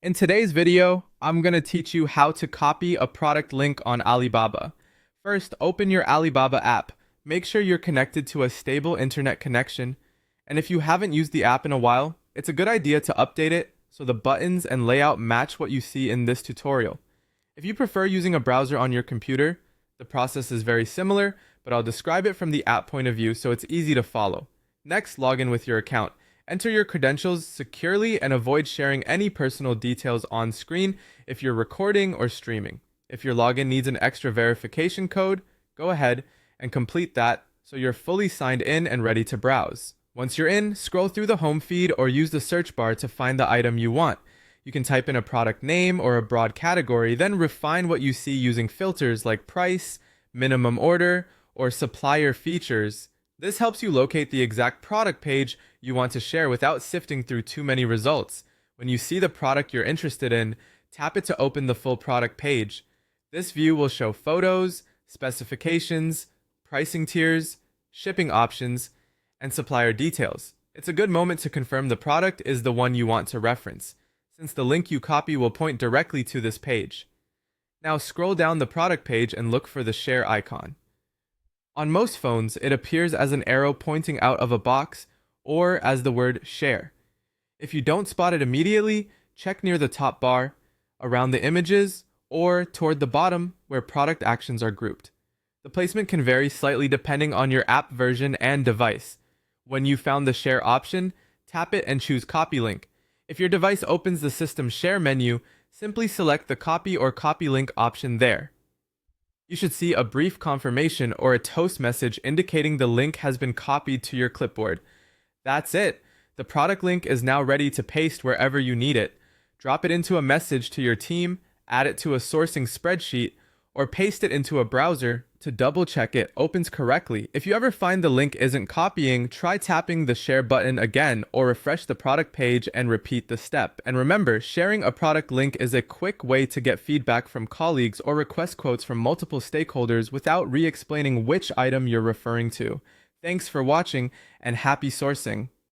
In today's video, I'm going to teach you how to copy a product link on Alibaba. First, open your Alibaba app. Make sure you're connected to a stable internet connection. And if you haven't used the app in a while, it's a good idea to update it so the buttons and layout match what you see in this tutorial. If you prefer using a browser on your computer, the process is very similar, but I'll describe it from the app point of view so it's easy to follow. Next, log in with your account. Enter your credentials securely and avoid sharing any personal details on screen if you're recording or streaming. If your login needs an extra verification code, go ahead and complete that so you're fully signed in and ready to browse. Once you're in, scroll through the home feed or use the search bar to find the item you want. You can type in a product name or a broad category, then refine what you see using filters like price, minimum order, or supplier features. This helps you locate the exact product page you want to share without sifting through too many results. When you see the product you're interested in, tap it to open the full product page. This view will show photos, specifications, pricing tiers, shipping options, and supplier details. It's a good moment to confirm the product is the one you want to reference, since the link you copy will point directly to this page. Now scroll down the product page and look for the share icon. On most phones, it appears as an arrow pointing out of a box or as the word share. If you don't spot it immediately, check near the top bar, around the images, or toward the bottom where product actions are grouped. The placement can vary slightly depending on your app version and device. When you found the share option, tap it and choose copy link. If your device opens the system share menu, simply select the copy or copy link option there. You should see a brief confirmation or a toast message indicating the link has been copied to your clipboard. That's it. The product link is now ready to paste wherever you need it. Drop it into a message to your team, add it to a sourcing spreadsheet, or paste it into a browser to double check it opens correctly. If you ever find the link isn't copying, try tapping the share button again or refresh the product page and repeat the step. And remember, sharing a product link is a quick way to get feedback from colleagues or request quotes from multiple stakeholders without re-explaining which item you're referring to. Thanks for watching and happy sourcing.